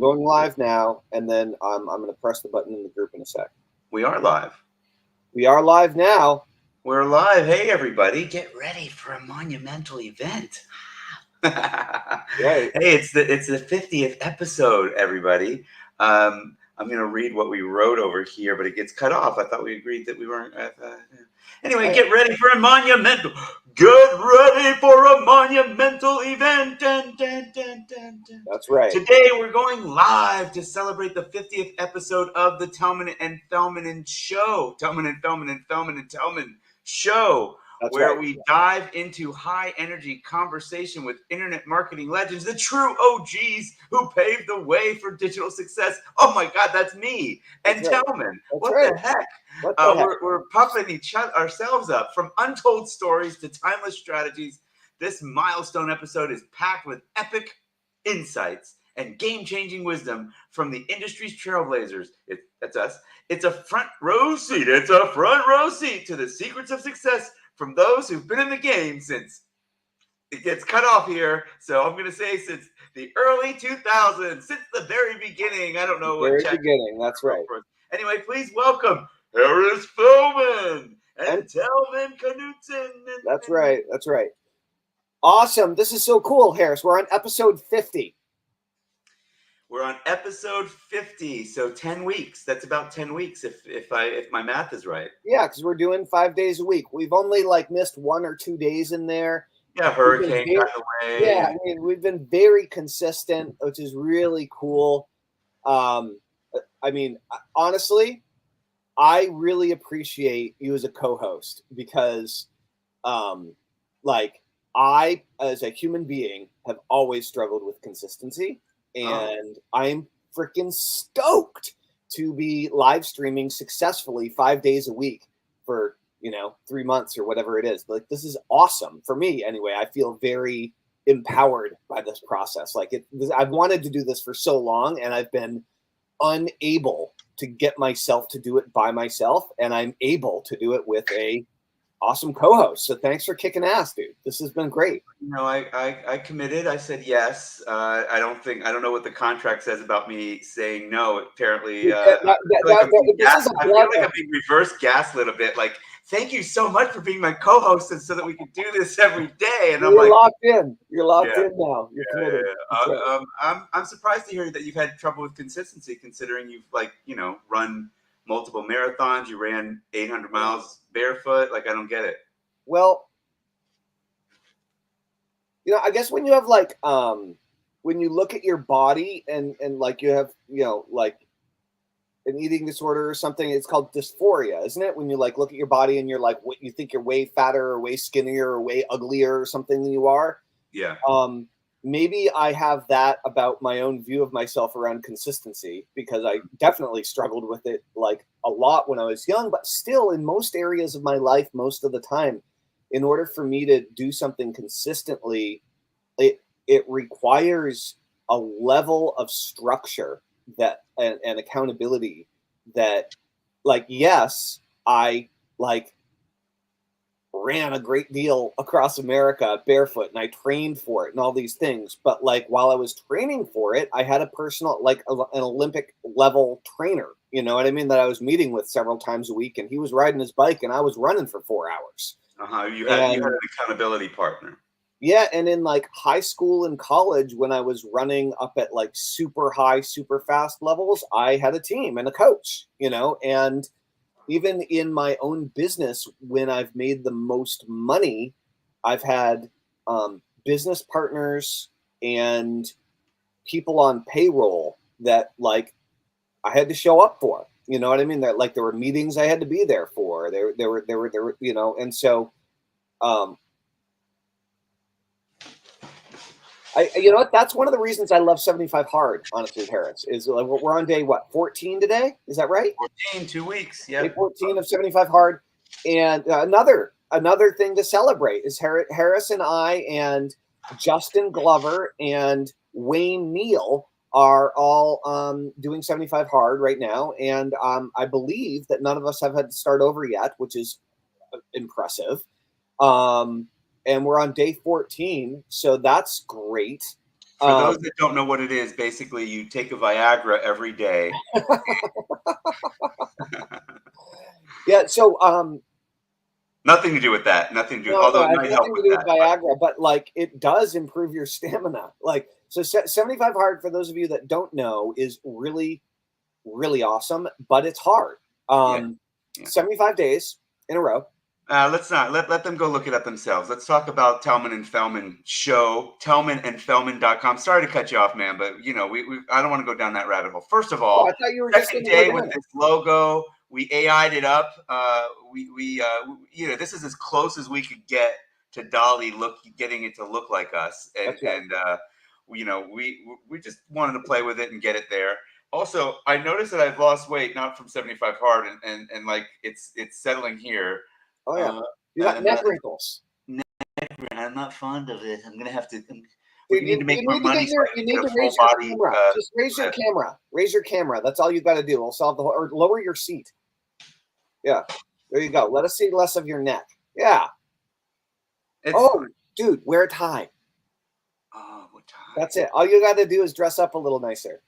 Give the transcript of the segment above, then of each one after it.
going live now, and then I'm going to press the button in the group in a sec. We are live. We are live now. We're live. Hey, everybody, get ready for a monumental event. Right. Hey, it's the 50th episode, everybody. I'm going to read what we wrote over here, but it gets cut off. I thought we agreed that we weren't. Anyway, get ready for a monumental. Get ready for a monumental event. Dun, dun, dun, dun, dun. That's right. Today we're going live to celebrate the 50th episode of the Tellman Fellman Show. Tellman Show. That's where right. we dive into high energy conversation with internet marketing legends, the true OGs who paved the way for digital success. Oh my God, that's me and Tellman. What the heck? We're puffing ourselves up. From untold stories to timeless strategies, this milestone episode is packed with epic insights and game-changing wisdom from the industry's trailblazers. That's us. It's a front row seat. It's a front row seat to the secrets of success from those who've been in the game since it gets cut off here. So I'm going to say since the early 2000s, since the very beginning. I don't know what. Very beginning. That's right. Anyway, please welcome Harris Fellman and Tellman Knutson. That's right. That's right. Awesome. This is so cool, Harris. We're on episode 50. We're on episode 50, so 10 weeks. That's about 10 weeks if my math is right. Yeah, because we're doing 5 days a week. We've only missed 1 or 2 days in there. Yeah, hurricane got away. Yeah, I mean, we've been very consistent, which is really cool. I mean, honestly, I really appreciate you as a co-host because, I, as a human being, have always struggled with consistency. And I'm freaking stoked to be live streaming successfully 5 days a week for, 3 months or whatever it is. This is awesome for me. Anyway, I feel very empowered by this process. I've wanted to do this for so long and I've been unable to get myself to do it by myself. And I'm able to do it with a awesome co-host. So thanks for kicking ass, dude. This has been great. I committed. I said yes. I don't know what the contract says about me saying no. Apparently, I feel like I'm being reverse gaslit a bit. Like, thank you so much for being my co-host, and so that we can do this every day. And You're locked in. You're locked in now. You're committed. I'm surprised to hear that you've had trouble with consistency, considering you've run multiple marathons. You ran 800 miles barefoot. I don't get it. Well, I guess when you have when you look at your body and you have, an eating disorder or something, it's called dysphoria, isn't it? When you look at your body and you're what you think you're way fatter or way skinnier or way uglier or something than you are. Yeah. Maybe I have that about my own view of myself around consistency, because I definitely struggled with it a lot when I was young, but still in most areas of my life, most of the time, in order for me to do something consistently, it requires a level of structure that and accountability that yes, I ran a great deal across America barefoot and I trained for it and all these things. But while I was training for it, I had a personal, an Olympic level trainer, you know what I mean? That I was meeting with several times a week, and he was riding his bike and I was running for 4 hours. You had an accountability partner. Yeah. And in high school and college, when I was running up at super high, super fast levels, I had a team and a coach, and even in my own business, when I've made the most money, I've had business partners and people on payroll that I had to show up for. You know what I mean? That there were meetings I had to be there for. There were and so that's one of the reasons I love 75 Hard, honestly, Harris, is we're on day 14 today? Is that right? 14, 2 weeks. Yeah. Day 14 of 75 Hard. And another thing to celebrate is Harris and I and Justin Glover and Wayne Neal are all doing 75 Hard right now. And I believe that none of us have had to start over yet, which is impressive. And we're on day 14, so that's great. For those that don't know what it is, basically you take a Viagra every day. Yeah. So nothing to do with that. Nothing to do. no, Although it it has might help nothing to with do with that. Viagra, but like it does improve your stamina. Like so, 75 hard for those of you that don't know is really, really awesome, but it's hard. Yeah. 75 days in a row. Let's not let them go look it up themselves. Let's talk about Tellman and Fellman Show, tellmanandfellman.com. Sorry to cut you off, man, but you know, I don't want to go down that rabbit hole. First of all, I thought you were just second going to day go with down this logo, we AI'd it up. You know, this is as close as we could get to Dolly getting it to look like us, and That's right. you know, we just wanted to play with it and get it there. Also, I noticed that I've lost weight, not from 75 hard, and like it's settling here. Oh yeah, you got neck wrinkles. I'm not fond of it. I'm gonna have to. We Dude, need to make more money so I you can need get a to full raise your body. camera. Just raise your camera. Raise your camera. That's all you got to do. It'll solve the whole. Or lower your seat. Yeah, there you go. Let us see less of your neck. Yeah. Fine. Dude, wear a tie. Oh, what tie? That's it. All you got to do is dress up a little nicer.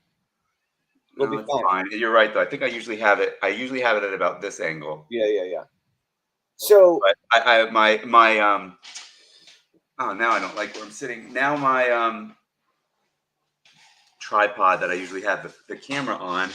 We'll be fine. You're right, though. I think I usually have it. I usually have it at about this angle. Yeah. So, but oh, now I don't like where I'm sitting. Now my tripod that I usually have the camera on,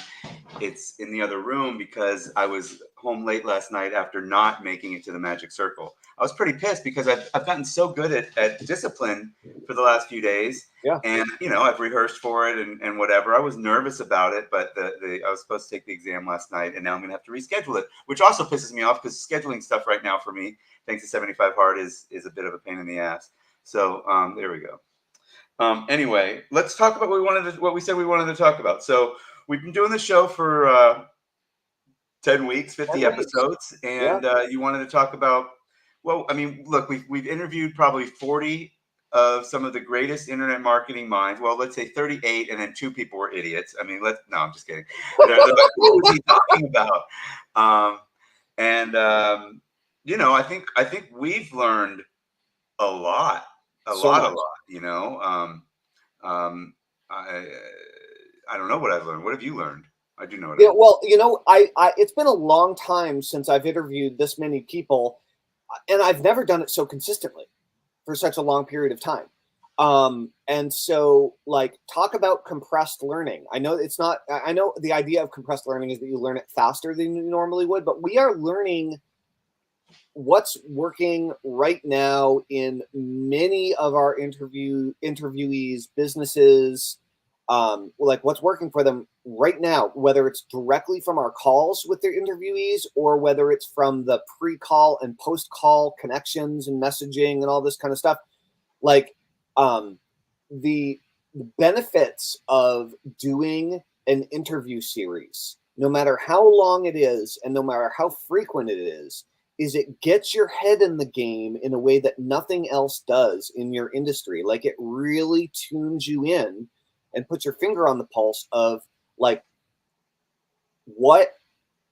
it's in the other room because I was home late last night after not making it to the Magic Circle. I was pretty pissed because I've gotten so good at discipline for the last few days. Yeah. And, you know, I've rehearsed for it and whatever. I was nervous about it, but I was supposed to take the exam last night, and now I'm going to have to reschedule it, which also pisses me off because scheduling stuff right now for me, thanks to 75 Hard, is a bit of a pain in the ass. So there we go. Anyway, let's talk about what we said we wanted to talk about. So we've been doing the show for 10 weeks, 50 episodes, and you wanted to talk about, well, I mean, look, we've interviewed probably 40 of some of the greatest internet marketing minds. Well, let's say 38, and then 2 people were idiots. I mean, no, I'm just kidding. What was he talking about? You know, I think we've learned a lot. A lot, you know. I don't know what I've learned. What have you learned? I do know what. Yeah, well, you know, I it's been a long time since I've interviewed this many people, and I've never done it so consistently for such a long period of time. And so, like, talk about compressed learning. I know it's not. I know the idea of compressed learning is that you learn it faster than you normally would, but we are learning what's working right now in many of our interviewees' businesses, like what's working for them right now, whether it's directly from our calls with their interviewees or whether it's from the pre-call and post-call connections and messaging and all this kind of stuff. Like the benefits of doing an interview series, no matter how long it is and no matter how frequent it is it gets your head in the game in a way that nothing else does in your industry. Like it really tunes you in and puts your finger on the pulse of like what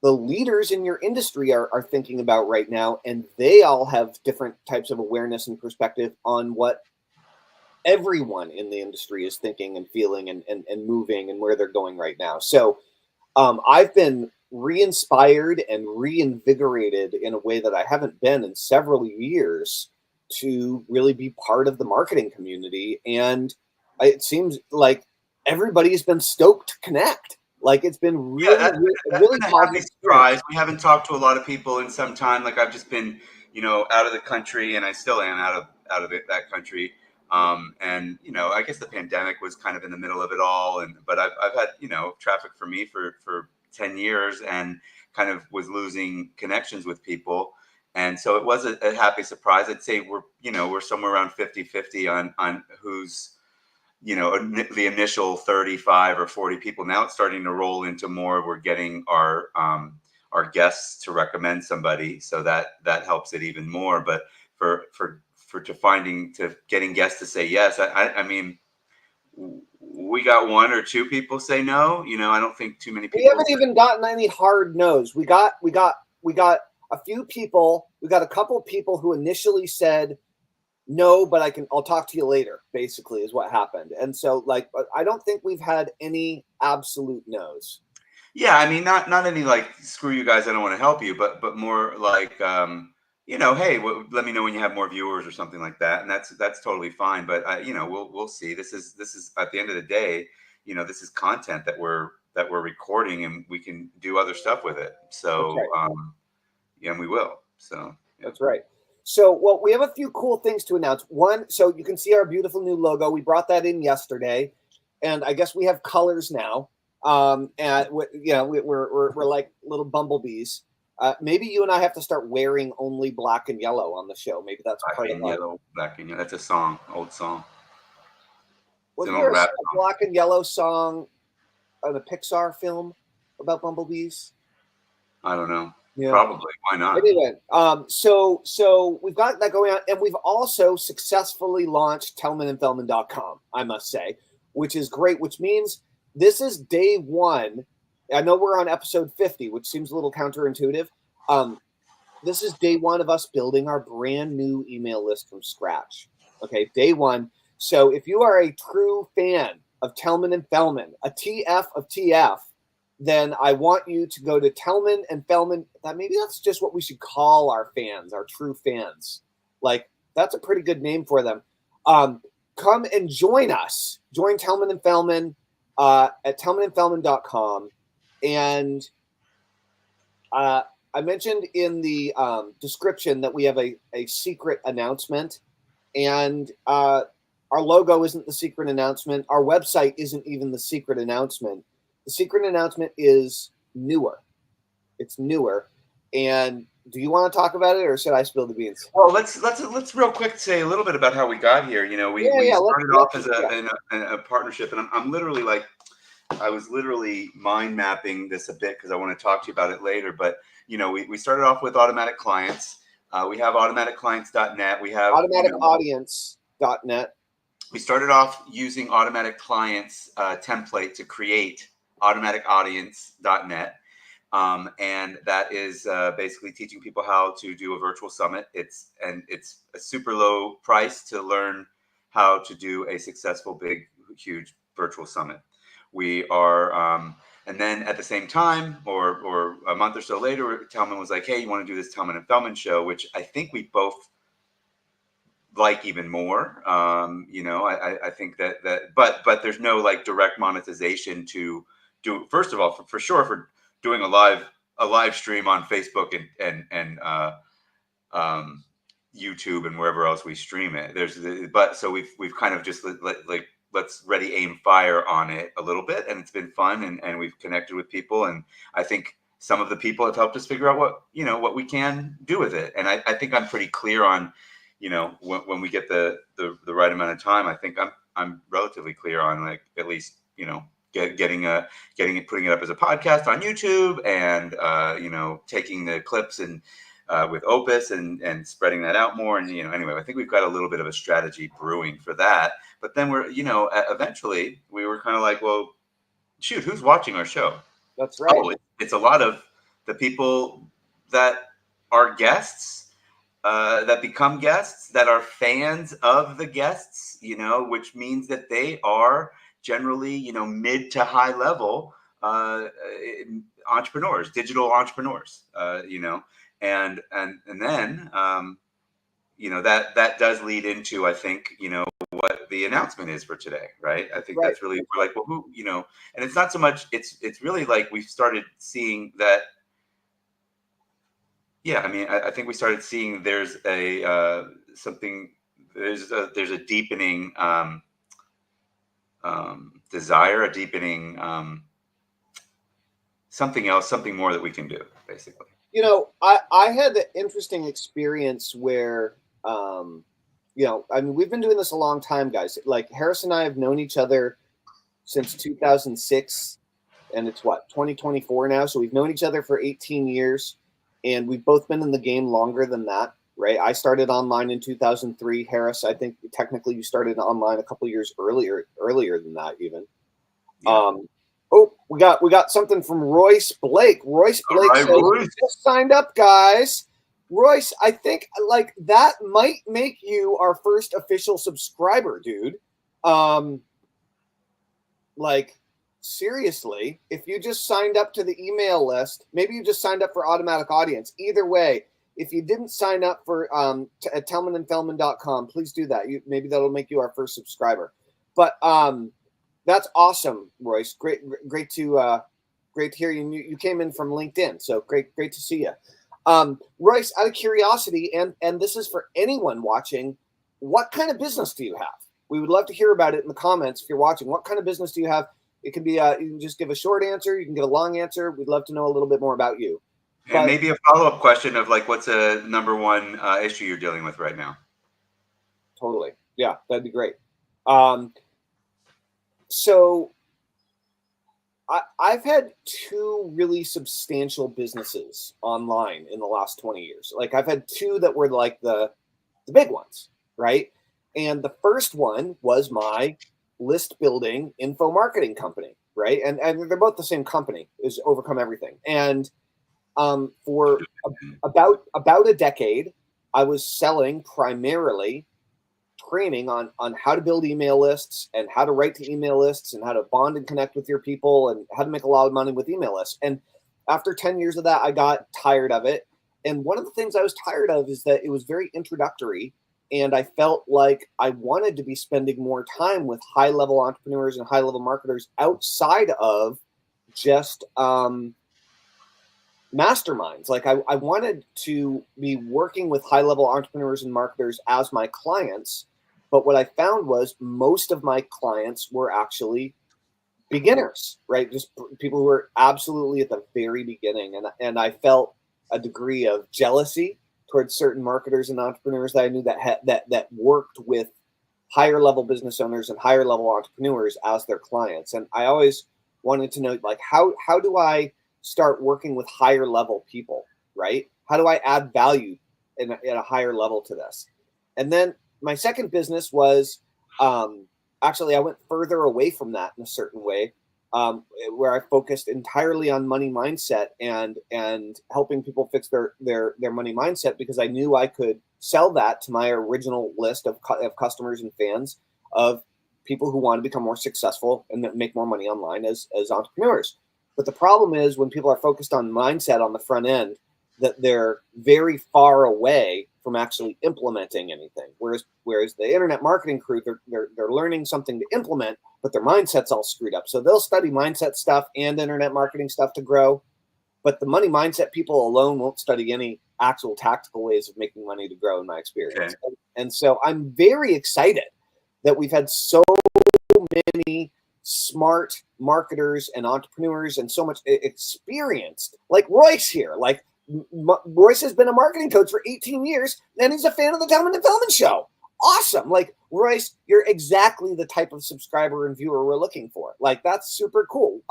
the leaders in your industry are thinking about right now. And they all have different types of awareness and perspective on what everyone in the industry is thinking and feeling and moving and where they're going right now. So I've been re-inspired and reinvigorated in a way that I haven't been in several years to really be part of the marketing community. And it seems like everybody's been stoked to connect. Like it's been really, really been a happy surprise. We haven't talked to a lot of people in some time. Like I've just been, you know, out of the country, and I still am out of that country. And you know, I guess the pandemic was kind of in the middle of it all. But I've had, you know, traffic for me for 10 years and kind of was losing connections with people. And so it was a happy surprise. I'd say we're somewhere around 50-50 on who's, you know, the initial 35 or 40 people. Now it's starting to roll into more. We're getting our guests to recommend somebody. So that helps it even more. But for getting guests to say yes, I mean, we got 1 or 2 people say no. You know, I don't think too many people. We haven't even gotten any hard no's. We got a few people. We got a couple people who initially said, No, but I'll talk to you later, basically, is what happened. And so, like, I don't think we've had any absolute no's. Yeah, I mean, not any like screw you guys, I don't want to help you, but more like hey, let me know when you have more viewers or something like that, and that's totally fine. But we'll see. This is at the end of the day, this is content that we're recording, and we can do other stuff with it. So yeah, and we will. So yeah. That's right. So, well, we have a few cool things to announce. One, so you can see our beautiful new logo. We brought that in yesterday, and I guess we have colors now. And we're like little bumblebees. Maybe you and I have to start wearing only black and yellow on the show. Maybe that's part of yellow, black and yellow. That's a song, old song. Wasn't there a black and yellow song on a Pixar film about bumblebees? I don't know. Yeah. Probably. Why not? Anyway, so we've got that going on, and we've also successfully launched TellmanFellman.com, I must say, which is great, which means this is day one. I know we're on episode 50, which seems a little counterintuitive. This is day one of us building our brand new email list from scratch. Okay, day one. So if you are a true fan of Tellman and Fellman, a TF of TF, then I want you to go to Tellman and Fellman. Maybe that's just what we should call our fans, our true fans. Like, that's a pretty good name for them. Come and join us. Join Tellman and Fellman at TellmanandFellman.com. And I mentioned in the description that we have a secret announcement. And our logo isn't the secret announcement. Our website isn't even the secret announcement. The secret announcement is newer. It's newer. And do you want to talk about it, or should I spill the beans? Well, let's real quick say a little bit about how we got here. We started off as a partnership, and I'm literally like, I was literally mind mapping this a bit because I want to talk to you about it later. But we started off with automatic clients. We have automatic-clients.net. We have automaticaudience.net. We started off using automatic clients template to create automaticaudience.net. And that is basically teaching people how to do a virtual summit. It's a super low price to learn how to do a successful, big, huge virtual summit. We are, and then at the same time, or a month or so later, Tellman was like, "Hey, you want to do this Tellman and Fellman show?" Which I think we both like even more. I think that but there's no like direct monetization to do. First of all, for sure, for doing a live stream on Facebook and YouTube and wherever else we stream it. So we've kind of just like let's ready, aim, fire on it a little bit, and it's been fun, and we've connected with people, and I think some of the people have helped us figure out what we can do with it, and I think I'm pretty clear on when we get the right amount of time. I think I'm relatively clear on, like, at least putting it up as a podcast on YouTube, and taking the clips and with Opus and spreading that out more. And anyway, I think we've got a little bit of a strategy brewing for that. But then we're eventually we were kind of like, well, shoot, who's watching our show? That's right. Oh, it's a lot of the people that are guests, that become guests, that are fans of the guests, which means that they are generally, mid to high level entrepreneurs, digital entrepreneurs, and then that does lead into, I think, what the announcement is for today, right? I think that's really, we're like, well, who, and it's not so much, it's really like we've started seeing that. Yeah, I mean, I think we started seeing there's a there's a deepening desire, a deepening something more that we can do, basically. I had an interesting experience where, I mean, we've been doing this a long time, guys. Like, Harris and I have known each other since 2006, and it's 2024 now. So we've known each other for 18 years, and we've both been in the game longer than that, right? I started online in 2003. Harris, I think technically you started online a couple years earlier than that, even. Yeah. We got something from Royce Blake. Royce Blake says, Royce just signed up, guys. Royce, I think like that might make you our first official subscriber, dude. Like seriously, if you just signed up to the email list, maybe you just signed up for automatic audience. Either way, if you didn't sign up for at tellmanandfellman.com, please do that. Maybe that'll make you our first subscriber. But that's awesome, Royce. Great to hear you. You came in from LinkedIn, so great to see you. Royce, out of curiosity, and this is for anyone watching, what kind of business do you have? We would love to hear about it in the comments if you're watching. What kind of business do you have? It can be you can just give a short answer. You can give a long answer. We'd love to know a little bit more about you. And maybe a follow-up question of like, what's a number one issue you're dealing with right now? Totally. Yeah, that'd be great. So I've had two really substantial businesses online in the last 20 years. Like I've had two that were like the big ones, right? And the first one was my list building info marketing company, right? And they're both the same company, is Overcome Everything. And for about a decade, I was selling primarily training on how to build email lists and how to write to email lists and how to bond and connect with your people and how to make a lot of money with email lists. And after 10 years of that, I got tired of it. And one of the things I was tired of is that it was very introductory. And I felt like I wanted to be spending more time with high-level entrepreneurs and high-level marketers outside of just masterminds. Like I wanted to be working with high-level entrepreneurs and marketers as my clients. But what I found was most of my clients were actually beginners, right? Just people who were absolutely at the very beginning. And I felt a degree of jealousy towards certain marketers and entrepreneurs that I knew that worked with higher level business owners and higher level entrepreneurs as their clients. And I always wanted to know, like, how do I start working with higher level people, right? How do I add value at a higher level to this? And then my second business was actually I went further away from that in a certain way, where I focused entirely on money mindset and helping people fix their money mindset, because I knew I could sell that to my original list of customers and fans of people who want to become more successful and make more money online as entrepreneurs. But the problem is when people are focused on mindset on the front end, that they're very far away from actually implementing anything. Whereas the internet marketing crew, they're learning something to implement, but their mindset's all screwed up. So they'll study mindset stuff and internet marketing stuff to grow. But the money mindset people alone won't study any actual tactical ways of making money to grow, in my experience. Okay. And so I'm very excited that we've had so many smart marketers and entrepreneurs and so much experienced, like Royce here. Like Royce has been a marketing coach for 18 years, and he's a fan of the Tellman Fellman Show. Awesome. Like, Royce, you're exactly the type of subscriber and viewer we're looking for. Like, that's super cool.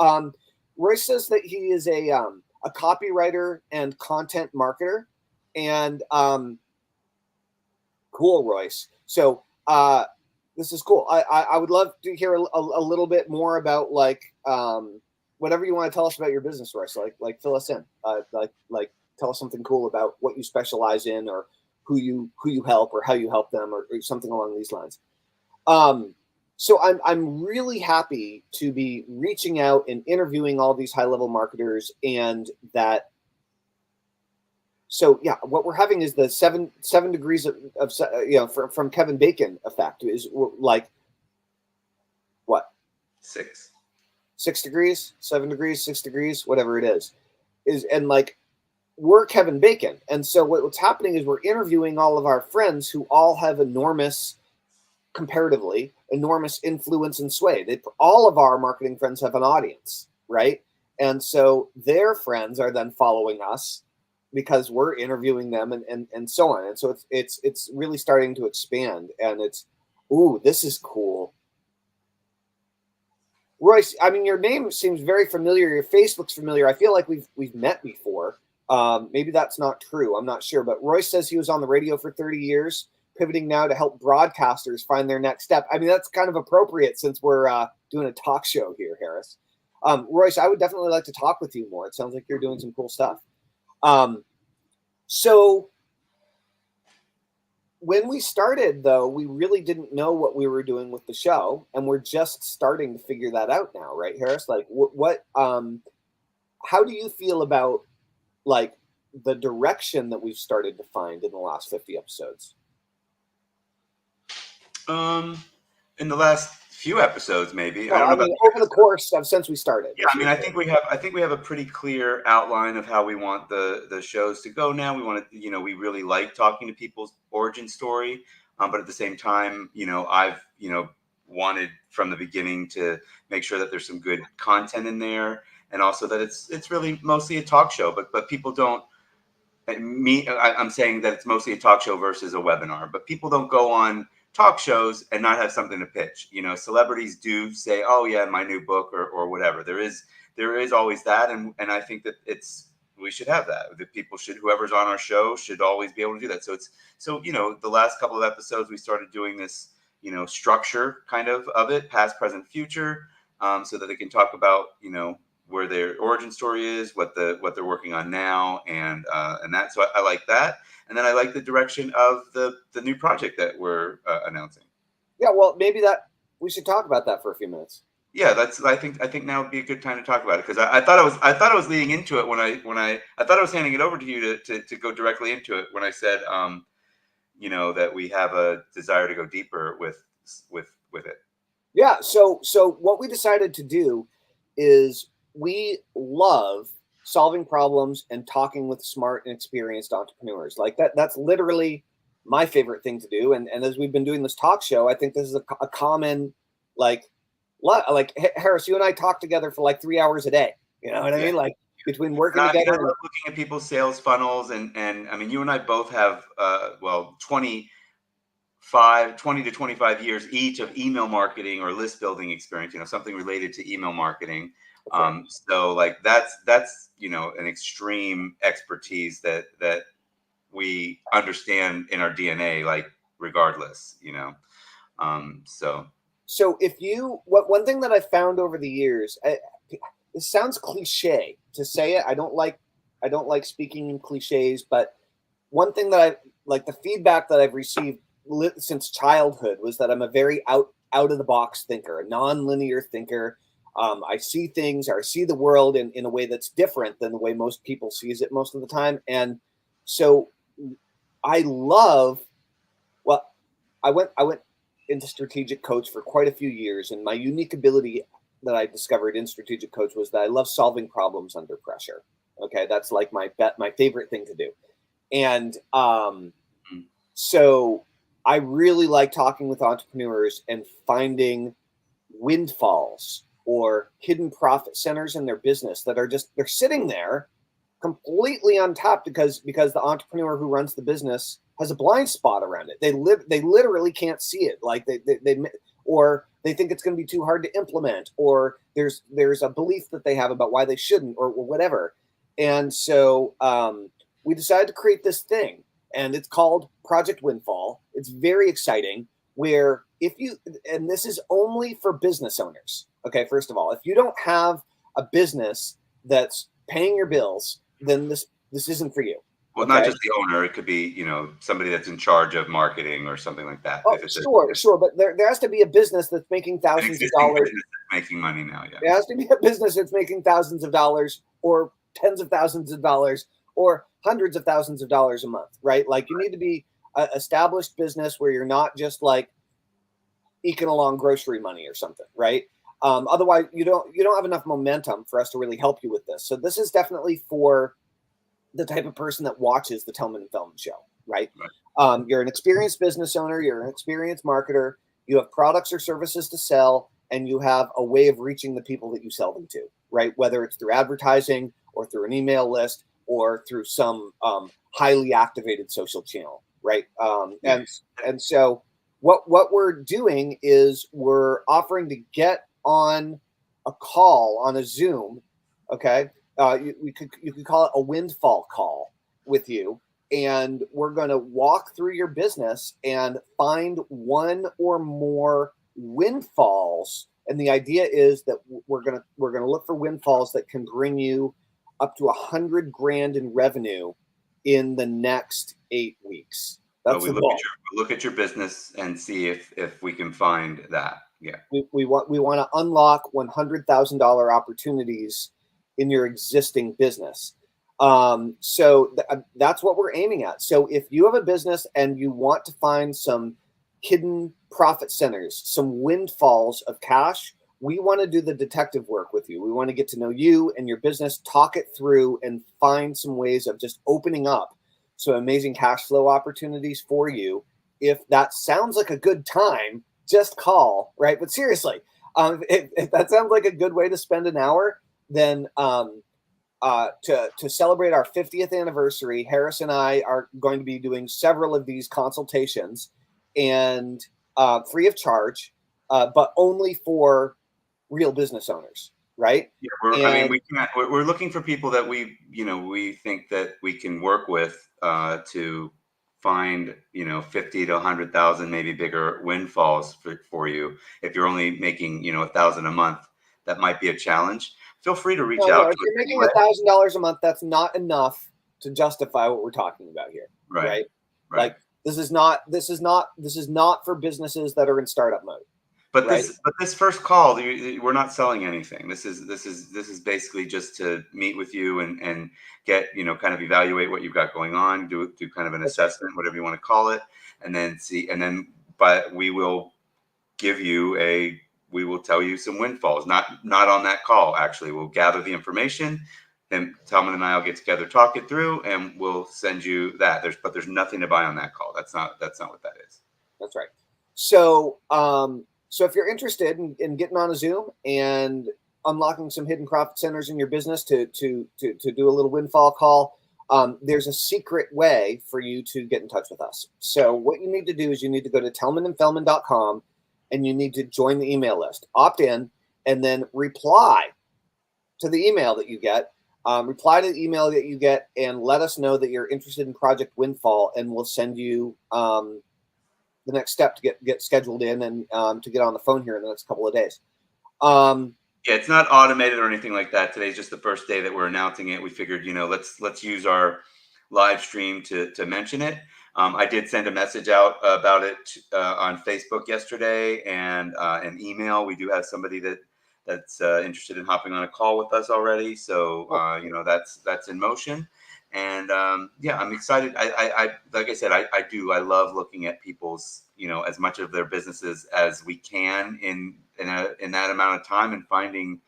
Royce says that he is a copywriter and content marketer. And cool, Royce. So this is cool. I would love to hear a little bit more about, like, whatever you want to tell us about your business, Royce. Like fill us in. Like tell us something cool about what you specialize in, or who you help, or how you help them, or something along these lines. So I'm really happy to be reaching out and interviewing all these high-level marketers, and that. So yeah, what we're having is the seven degrees of from Kevin Bacon effect, is like what? 6 degrees, 7 degrees, 6 degrees, whatever it is, and like, we're Kevin Bacon. And so what's happening is we're interviewing all of our friends who all have comparatively enormous influence and sway. All of our marketing friends have an audience, right? And so their friends are then following us because we're interviewing them, and so on. And so it's really starting to expand, and this is cool. Royce, I mean, your name seems very familiar. Your face looks familiar. I feel like we've met before. Maybe that's not true. I'm not sure. But Royce says he was on the radio for 30 years, pivoting now to help broadcasters find their next step. I mean, that's kind of appropriate since we're doing a talk show here, Harris. Royce, I would definitely like to talk with you more. It sounds like you're doing some cool stuff. So when we started, though, we really didn't know what we were doing with the show, and we're just starting to figure that out now, right, Harris? Like, how do you feel about like the direction that we've started to find in the last 50 episodes? In the last few episodes, maybe. Well, I don't know mean, about over the course of since we started. Yeah, I mean, I think we have a pretty clear outline of how we want the shows to go now. We want to, we really like talking to people's origin story, but at the same time, I've wanted from the beginning to make sure that there's some good content in there, and also that it's really mostly a talk show. But people don't. I'm saying that it's mostly a talk show versus a webinar, but people don't go on talk shows and not have something to pitch. Celebrities do say, "Oh yeah, my new book," or whatever. There is always that, and I think that we should have that. That people should, whoever's on our show should always be able to do that. So the last couple of episodes we started doing this structure kind of it, past, present, future, so that they can talk about where their origin story is, what they're working on now, and that. So I like that, and then I like the direction of the new project that we're announcing. Yeah, well, maybe we should talk about that for a few minutes. Yeah, I think now would be a good time to talk about it, because I thought I was leading into it when I thought I was handing it over to you to go directly into it when I said that we have a desire to go deeper with it. Yeah. So what we decided to do is we love solving problems and talking with smart and experienced entrepreneurs. Like that's literally my favorite thing to do. And as we've been doing this talk show, I think this is a common, like Harris, you and I talk together for like 3 hours a day. You know what I mean? Like between working together. I love looking at people's sales funnels. And I mean, you and I both have, 20 to 25 years each of email marketing or list building experience, something related to email marketing. Okay. So like that's an extreme expertise that we understand in our DNA, like regardless, So if one thing that I found over the years, it sounds cliche to say it. I don't like speaking in cliches, but one thing that I like, the feedback that I've received since childhood was that I'm a very out of the box thinker, a non-linear thinker. I see things, or I see the world in a way that's different than the way most people sees it most of the time. And so I went into strategic coach for quite a few years. And my unique ability that I discovered in strategic coach was that I love solving problems under pressure. Okay. That's like my favorite thing to do. And so I really like talking with entrepreneurs and finding windfalls or hidden profit centers in their business that are they're sitting there completely untapped because the entrepreneur who runs the business has a blind spot around it. They literally can't see it. Like or they think it's going to be too hard to implement, or there's a belief that they have about why they shouldn't, or whatever. And so we decided to create this thing, and it's called Project Windfall. It's very exciting, where and this is only for business owners. Okay, first of all, if you don't have a business that's paying your bills, then this isn't for you. Well, okay? Not just the owner. It could be, somebody that's in charge of marketing or something like that. Oh, sure. But there has to be a business that's making thousands of dollars. Making money now, yeah. There has to be a business that's making thousands of dollars, or tens of thousands of dollars, or hundreds of thousands of dollars a month, right? Like you need to be an established business where you're not just like eking along grocery money or something, right? Otherwise, you don't have enough momentum for us to really help you with this. So this is definitely for the type of person that watches the Tellman Fellman Show, right? You're an experienced business owner, you're an experienced marketer, you have products or services to sell, and you have a way of reaching the people that you sell them to, right? Whether it's through advertising or through an email list or through some highly activated social channel, right? And so what we're doing is we're offering to get on a call on a Zoom, okay? You could call it a windfall call with you, and we're going to walk through your business and find one or more windfalls. And the idea is that we're going to look for windfalls that can bring you up to $100,000 in revenue in the next 8 weeks. That's the goal. Look at your business and see if we can find that. Yeah. We want to unlock $100,000 opportunities in your existing business. So that's what we're aiming at. So if you have a business and you want to find some hidden profit centers, some windfalls of cash, we want to do the detective work with you. We want to get to know you and your business, talk it through, and find some ways of just opening up some amazing cash flow opportunities for you. If that sounds like a good time, just call, right? But seriously, if that sounds like a good way to spend an hour, then to celebrate our 50th anniversary, Harris and I are going to be doing several of these consultations, and free of charge, but only for real business owners, right? Yeah, we're looking for people that we think that we can work with to find 50 to 100,000, maybe bigger windfalls for you. If you're only making 1,000 a month, that might be a challenge. Feel free to reach out. No, if you're making $1,000 a month, that's not enough to justify what we're talking about here, right? Like this is not for businesses that are in startup mode. But this first call, we're not selling anything. This is basically just to meet with you and get kind of evaluate what you've got going on, do kind of an assessment, whatever you want to call it, and then but we will tell you some windfalls. Not on that call. Actually, we'll gather the information. Then Tellman and I will get together, talk it through, and we'll send you that. There's nothing to buy on that call. That's not what that is. That's right. So so if you're interested in getting on a Zoom and unlocking some hidden profit centers in your business to do a little windfall call, there's a secret way for you to get in touch with us. So what you need to do is you need to go to tellmanandfellman.com and you need to join the email list, opt in, and then reply to the email that you get. Reply to the email that you get and let us know that you're interested in Project Windfall, and we'll send you the next step to get scheduled in and to get on the phone here in the next couple of days. Yeah, it's not automated or anything like that. Today's just the first day that we're announcing it. We figured, let's use our live stream to mention it. I did send a message out about it on Facebook yesterday and an email. We do have somebody that's interested in hopping on a call with us already. So that's in motion. And yeah, I'm excited. I like I said, I love looking at people's, as much of their businesses as we can in that amount of time, and finding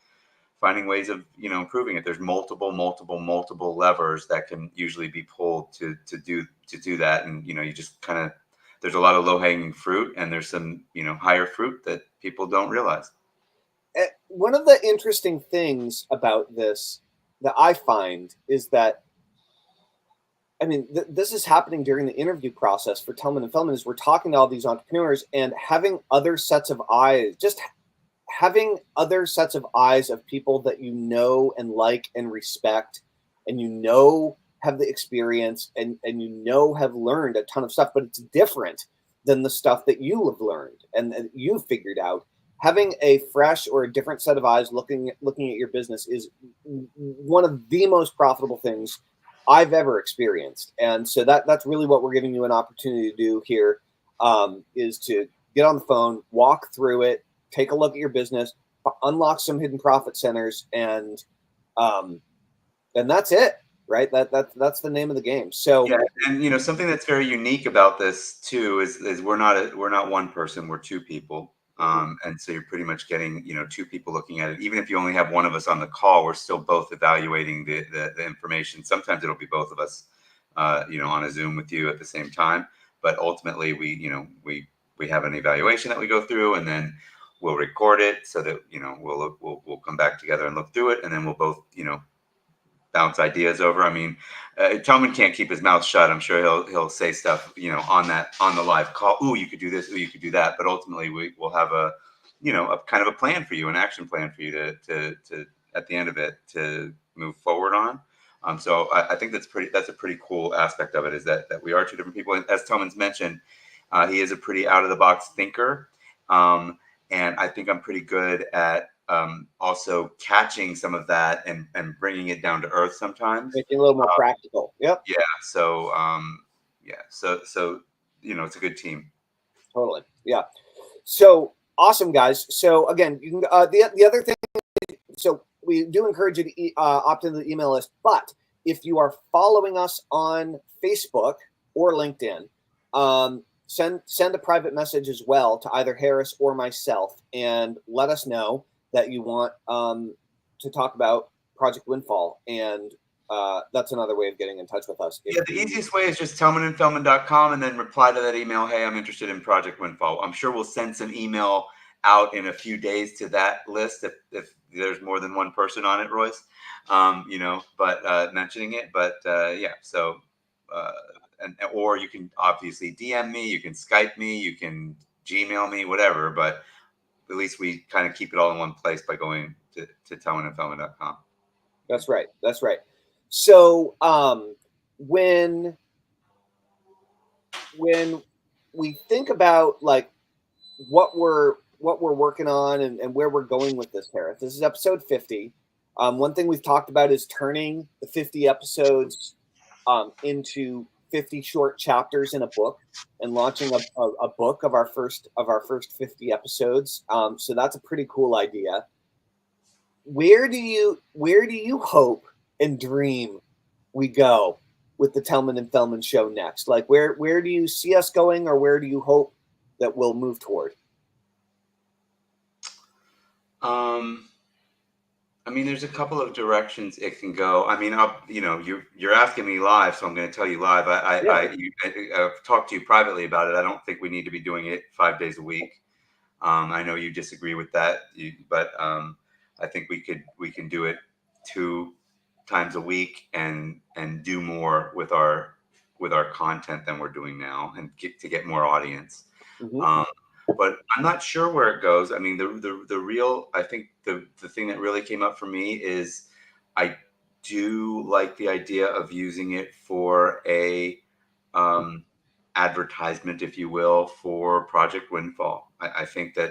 ways of improving it. There's multiple levers that can usually be pulled to do that, and you just kind of, there's a lot of low-hanging fruit, and there's some higher fruit that people don't realize. One of the interesting things about this that I find is that, I mean, this is happening during the interview process for Tellman and Fellman, is we're talking to all these entrepreneurs and having other sets of eyes, just having other sets of eyes of people that and like and respect, and have the experience and have learned a ton of stuff, but it's different than the stuff that you have learned and you've figured out. Having a fresh or a different set of eyes looking at your business is one of the most profitable things I've ever experienced. And so that's really what we're giving you an opportunity to do here, is to get on the phone, walk through it, take a look at your business, unlock some hidden profit centers, and that's it, right? That's the name of the game. So yeah, and something that's very unique about this too is we're not one person, we're two people. And so you're pretty much getting, two people looking at it. Even if you only have one of us on the call, we're still both evaluating the information. Sometimes it'll be both of us, on a Zoom with you at the same time. But ultimately, we have an evaluation that we go through, and then we'll record it so that we'll come back together and look through it, and then we'll both bounce ideas over. I mean, Tellman can't keep his mouth shut. I'm sure he'll say stuff, on the live call. Ooh, you could do this. Ooh, you could do that. But ultimately, we'll have a kind of a plan for you, an action plan for you to at the end of it to move forward on. So I think that's a pretty cool aspect of it, is that we are two different people. And as Tellman's mentioned, he is a pretty out of the box thinker, and I think I'm pretty good at also catching some of that and bringing it down to earth sometimes. Making it a little more practical. Yep. Yeah. So, so it's a good team. Totally. Yeah. So awesome, guys. So again, you can the other thing. So we do encourage you to opt into the email list. But if you are following us on Facebook or LinkedIn, send a private message as well to either Harris or myself, and let us know that you want to talk about Project Windfall. And that's another way of getting in touch with us. Yeah, the easiest way is just tellmanandfellman.com and then reply to that email. Hey, I'm interested in Project Windfall. I'm sure we'll send some email out in a few days to that list if there's more than one person on it, Royce, but mentioning it. But yeah, so or you can obviously DM me, you can Skype me, you can Gmail me, whatever. But at least we kind of keep it all in one place by going to tellmanandfellman.com. That's right. That's right. So when we think about like what we're working on and where we're going with this, Harris, this is episode 50. One thing we've talked about is turning the 50 episodes into 50 short chapters in a book and launching a book of our first 50 episodes. So that's a pretty cool idea. Where do you hope and dream we go with the Tellman and Fellman Show next? Like where do you see us going, or where do you hope that we'll move toward? I mean, there's a couple of directions it can go. I mean, you're asking me live, so I'm going to tell you live. I've talked to you privately about it. I don't think we need to be doing it 5 days a week. I know you disagree with that, but I think we can do it 2 times a week and do more with our content than we're doing now, and get more audience. Mm-hmm. But I'm not sure where it goes. I mean, I think the thing that really came up for me is I do like the idea of using it for a advertisement, if you will, for Project Windfall. I think that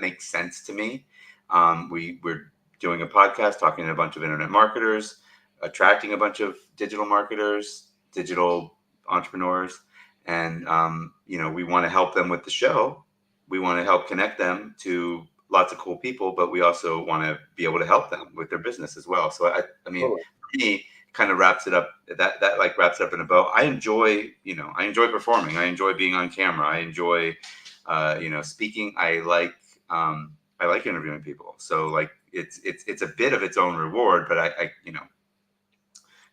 makes sense to me. We're doing a podcast talking to a bunch of internet marketers, attracting a bunch of digital marketers, digital entrepreneurs. And, we want to help them with the show. We want to help connect them to lots of cool people, but we also want to be able to help them with their business as well. So, I mean, Totally. for me, kind of wraps it up. That like wraps it up in a bow. I enjoy performing. I enjoy being on camera. I enjoy, speaking. I like interviewing people. So like, it's a bit of its own reward, but I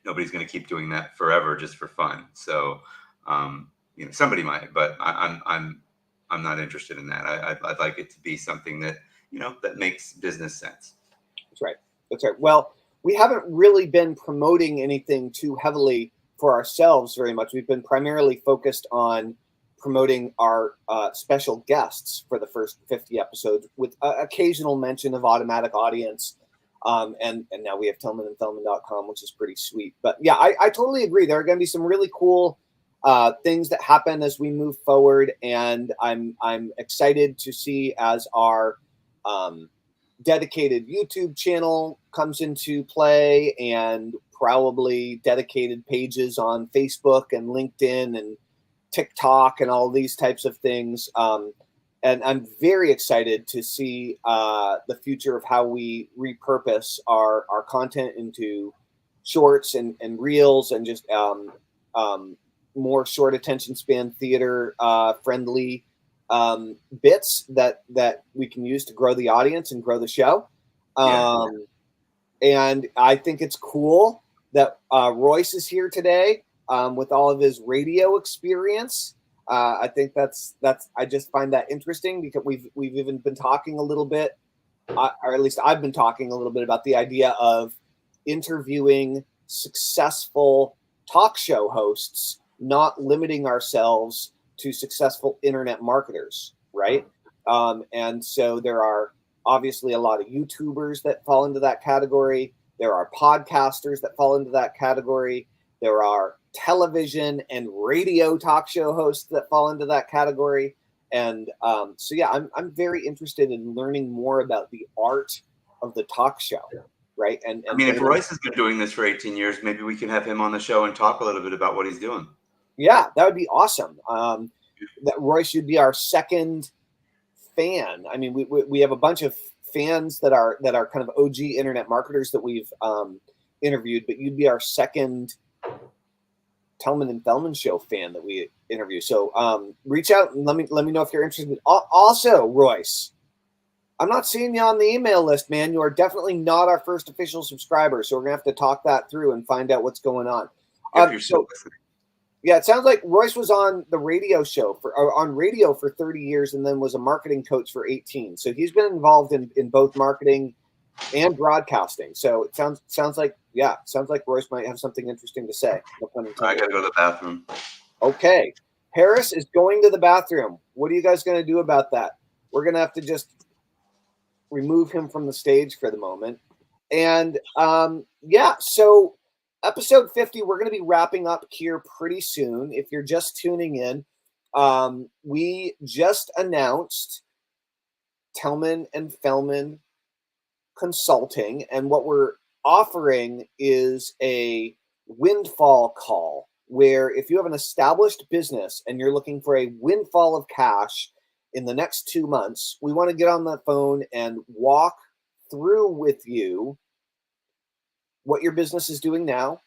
nobody's going to keep doing that forever just for fun. So, somebody might, but I'm not interested in that. I'd like it to be something that that makes business sense. That's right. That's right. Well, we haven't really been promoting anything too heavily for ourselves very much. We've been primarily focused on promoting our special guests for the first 50 episodes, with occasional mention of automatic audience. And now we have tellmanandfellman.com, which is pretty sweet. But yeah, I totally agree. There are going to be some really cool things that happen as we move forward, and I'm excited to see as our dedicated YouTube channel comes into play, and probably dedicated pages on Facebook and LinkedIn and TikTok and all these types of things. And I'm very excited to see the future of how we repurpose our content into shorts and reels, and just more short attention span theater friendly bits that we can use to grow the audience and grow the show. And I think it's cool that Royce is here today with all of his radio experience. I think that's I just find that interesting, because we've even been talking a little bit, or at least I've been talking a little bit about the idea of interviewing successful talk show hosts, not limiting ourselves to successful internet marketers, right? And so there are obviously a lot of YouTubers that fall into that category. There are podcasters that fall into that category. There are television and radio talk show hosts that fall into that category. And so, yeah, I'm very interested in learning more about the art of the talk show, right? And I mean, if Royce has been doing this for 18 years, maybe we can have him on the show and talk a little bit about what he's doing. Yeah, that would be awesome. That Royce, you'd be our second fan. I mean, we have a bunch of fans that are kind of OG internet marketers that we've interviewed, but you'd be our second Tellman and Fellman Show fan that we interview. So reach out and let me know if you're interested. Also, Royce, I'm not seeing you on the email list, man. You are definitely not our first official subscriber, so we're gonna have to talk that through and find out what's going on. If you're still listening. Yeah, it sounds like Royce was on the radio show on radio for 30 years and then was a marketing coach for 18. So he's been involved in both marketing and broadcasting. So it sounds like Royce might have something interesting to say. I gotta go to the bathroom. Okay. Harris is going to the bathroom. What are you guys going to do about that? We're going to have to just remove him from the stage for the moment. And so episode 50, we're going to be wrapping up here pretty soon. If you're just tuning in, we just announced Tellman and Fellman Consulting, and what we're offering is a windfall call, where if you have an established business and you're looking for a windfall of cash in the next 2 months, we want to get on the phone and walk through with you what your business is doing now,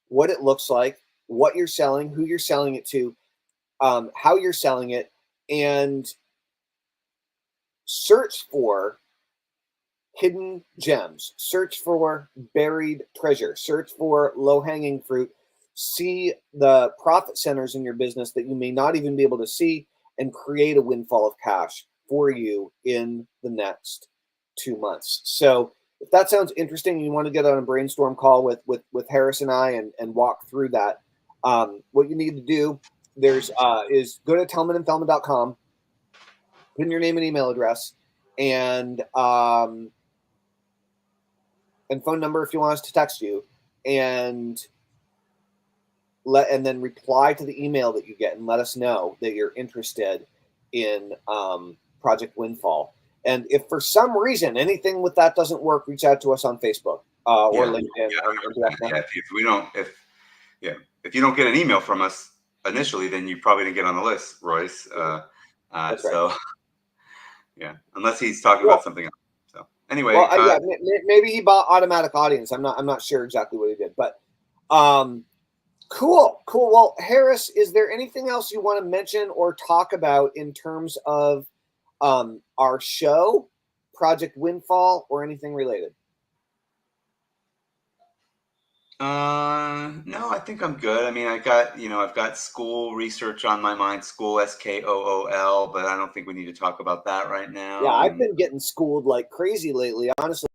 what it looks like, what you're selling, who you're selling it to, how you're selling it, and search for hidden gems, search for buried treasure, search for low-hanging fruit, see the profit centers in your business that you may not even be able to see, and create a windfall of cash for you in the next 2 months. So if that sounds interesting and you want to get on a brainstorm call with Harris and I and walk through that, what you need to do is go to tellmanandfellman.com, put in your name and email address, and phone number if you want us to text you, and then reply to the email that you get and let us know that you're interested in Project Windfall. And if for some reason anything with that doesn't work, reach out to us on Facebook or LinkedIn. If you don't get an email from us initially, then you probably didn't get on the list, Royce. That's right. So yeah, unless he's talking about something else. So anyway, maybe he bought Automatic Audience. I'm not sure exactly what he did, but cool. Well, Harris, is there anything else you want to mention or talk about in terms of our show, Project Windfall, or anything related? No, I think I'm good. I mean, I've got school research on my mind, school, SKOOL, but I don't think we need to talk about that right now. Yeah, I've been getting schooled like crazy lately. Honestly,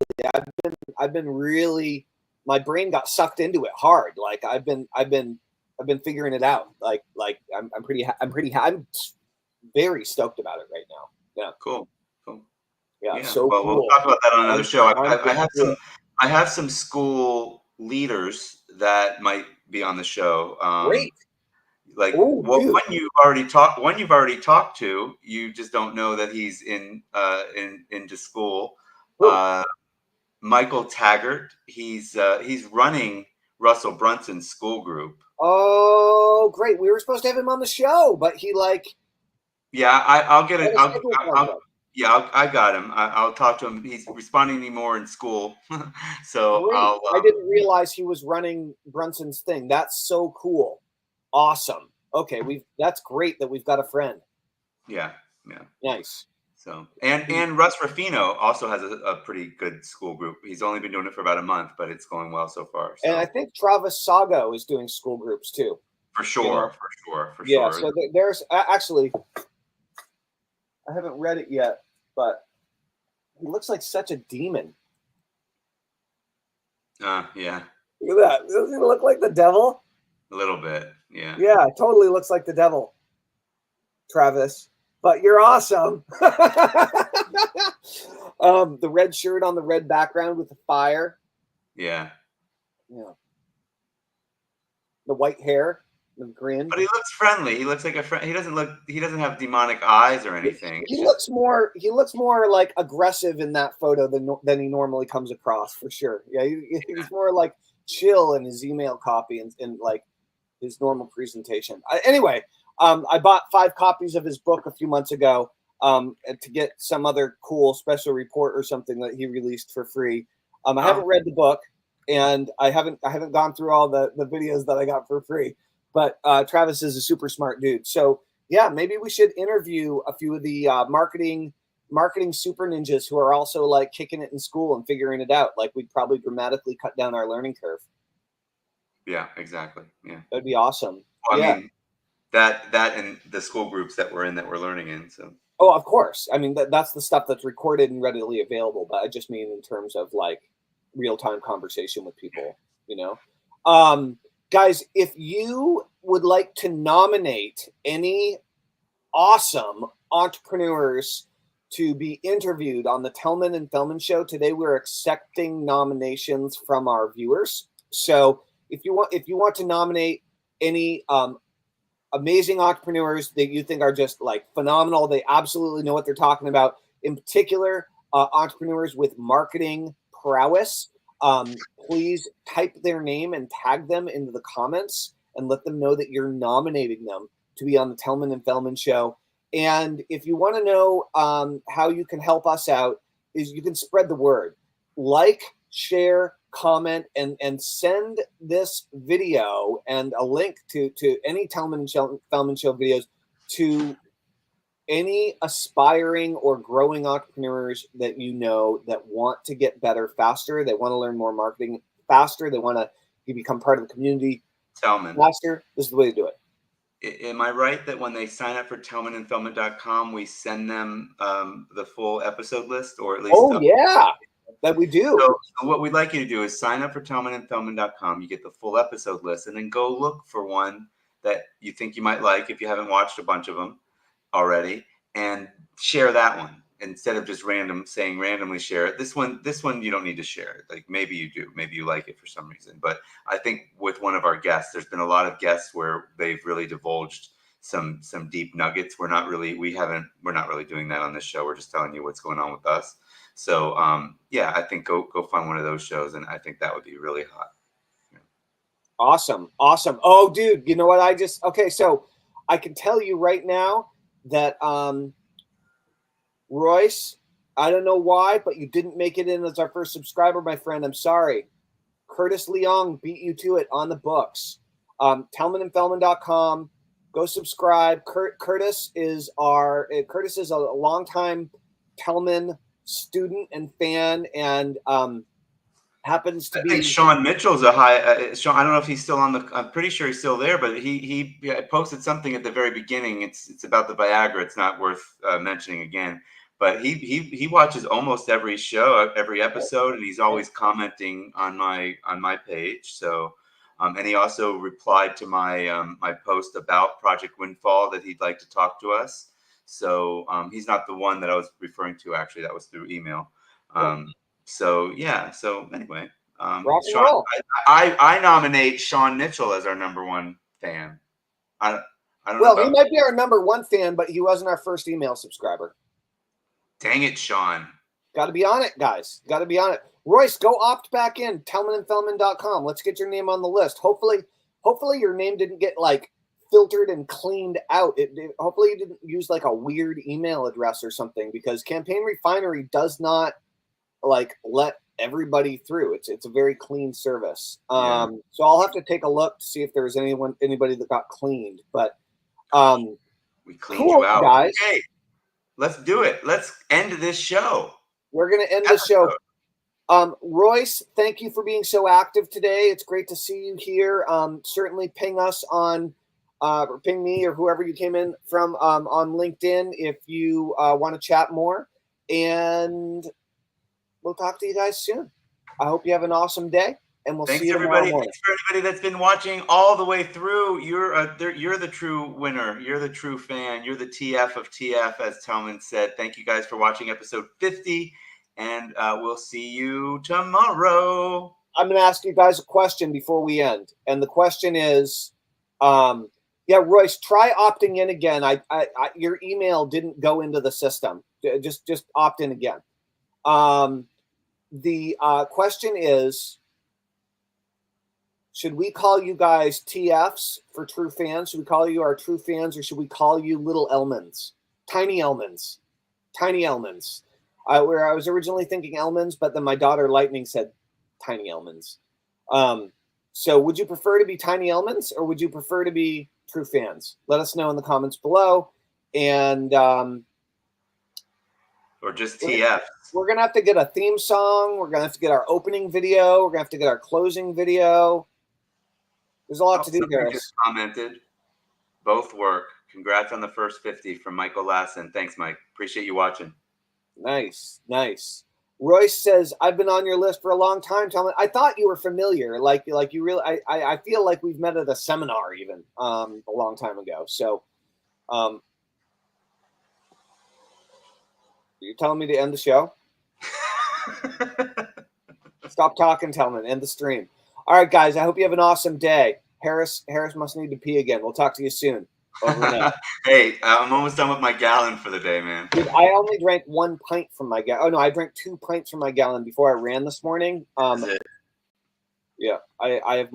I've been really, my brain got sucked into it hard. Like I've been figuring it out. Like I'm very stoked about it right now. Yeah. Cool. Yeah. So well, cool. We'll talk about that on another show. I have some school leaders that might be on the show. Great. Like one you've already talked to, you just don't know that he's into school. Michael Taggart, he's running Russell Brunson's school group. Oh, great! We were supposed to have him on the show, but he I'll get it. I got him. I'll talk to him. He's responding to me more in school, so I didn't realize he was running Brunson's thing. That's so cool. Awesome. Okay, that's great that we've got a friend. Yeah. Nice. So and Russ Ruffino also has a pretty good school group. He's only been doing it for about a month, but it's going well so far. So. And I think Travis Sago is doing school groups too. For sure. So there's actually, I haven't read it yet, but he looks like such a demon. Yeah. Look at that. Doesn't he look like the devil? A little bit, yeah. Yeah, totally looks like the devil, Travis. But you're awesome. The red shirt on the red background with the fire. Yeah. The white hair, the grin. But he looks friendly. He looks like a friend. He doesn't have demonic eyes or anything. He looks more like aggressive in that photo than he normally comes across, for sure. Yeah, he's more like chill in his email copy and like his normal presentation. Anyway, I bought 5 copies of his book a few months ago to get some other cool special report or something that he released for free. I haven't read the book, and I haven't gone through all the videos that I got for free. But Travis is a super smart dude. So yeah, maybe we should interview a few of the marketing super ninjas who are also like kicking it in school and figuring it out. Like we'd probably dramatically cut down our learning curve. Yeah, exactly. Yeah, that'd be awesome. Well, yeah. I mean, that and the school groups that we're learning in. So. Oh, of course. I mean, that's the stuff that's recorded and readily available. But I just mean in terms of like real-time conversation with people, you know. Guys, if you would like to nominate any awesome entrepreneurs to be interviewed on the Tellman and Fellman Show, today we're accepting nominations from our viewers. So if you want to nominate any amazing entrepreneurs that you think are just like phenomenal, they absolutely know what they're talking about, in particular entrepreneurs with marketing prowess, please type their name and tag them into the comments and let them know that you're nominating them to be on the Tellman and Fellman Show. And if you want to know how you can help us out, is you can spread the word. Like, share, comment, and send this video and a link to any Tellman and Fellman Show videos to any aspiring or growing entrepreneurs that you know that want to get better faster. They want to learn more marketing faster. They want to become part of the community faster. This is the way to do it. Am I right that when they sign up for tellmanandfellman.com, we send them the full episode list, or at least? Oh, yeah, that we do. So what we'd like you to do is sign up for tellmanandfellman.com. You get the full episode list, and then go look for one that you think you might like if you haven't watched a bunch of them already, and share that one instead of just randomly share it. This one you don't need to share it. Like maybe you do, maybe you like it for some reason. But I think with one of our guests, there's been a lot of guests where they've really divulged some deep nuggets. We're not really doing that on this show. We're just telling you what's going on with us. So yeah, I think go find one of those shows, and I think that would be really hot. Yeah. Awesome. Oh, dude, you know what? So I can tell you right now that Royce, I don't know why, but you didn't make it in as our first subscriber, my friend. I'm sorry. Curtis Leong beat you to it on the books. Tellmanandfellman.com. Go subscribe. Curtis is a longtime Tellman student and fan, and happens to be. I think Sean Mitchell's a high. Sean, I don't know if he's still on the. I'm pretty sure he's still there, but he posted something at the very beginning. It's about the Viagra. It's not worth mentioning again. But he watches almost every show, every episode, and he's always commenting on my page. So, and he also replied to my my post about Project Windfall that he'd like to talk to us. So he's not the one that I was referring to. Actually, that was through email. So yeah. So anyway, Sean, I nominate Sean Mitchell as our #1 fan. I don't know. Well, he might be our #1 fan, but he wasn't our first email subscriber. Dang it, Sean. Got to be on it, guys. Got to be on it. Royce, go opt back in. Tellmanandfellman.com. Let's get your name on the list. Hopefully your name didn't get like filtered and cleaned out. Hopefully you didn't use like a weird email address or something, because Campaign Refinery does not like let everybody through. It's a very clean service. So I'll have to take a look to see if there's anybody that got cleaned. But we cleaned you out, guys. Okay. Let's do it. Let's end this show. We're going to end the show. Royce, thank you for being so active today. It's great to see you here. Certainly ping us on, or ping me or whoever you came in from on LinkedIn if you want to chat more. And we'll talk to you guys soon. I hope you have an awesome day. And we'll see you tomorrow morning. Thanks for everybody that's been watching all the way through. You're the true winner. You're the true fan. You're the TF of TF, as Tellman said. Thank you guys for watching episode 50, and we'll see you tomorrow. I'm going to ask you guys a question before we end, and the question is, Royce, try opting in again. Your email didn't go into the system. Just opt in again. The question is, Should we call you guys TFs for true fans? Should we call you our true fans, or should we call you little Elmans? Tiny Elmans. Tiny Elmans. Where I was originally thinking Elmans, but then my daughter Lightning said Tiny Elmans. So would you prefer to be Tiny Elmans, or would you prefer to be true fans? Let us know in the comments below. And or just TF. We're going to have to get a theme song. We're going to have to get our opening video. We're going to have to get our closing video. There's a lot to do there. Just commented. Both work. Congrats on the first 50 from Michael Lassen. Thanks, Mike. Appreciate you watching. Nice, nice. Royce says, I've been on your list for a long time, Tellman. I thought you were familiar. Like you really, I feel like we've met at a seminar even a long time ago. So you're telling me to end the show? Stop talking, Tellman. End the stream. All right, guys. I hope you have an awesome day. Harris must need to pee again. We'll talk to you soon. Hey, I'm almost done with my gallon for the day, man. Dude, I only drank 1 pint from my gallon. Oh no, I drank 2 pints from my gallon before I ran this morning. Yeah, I have more.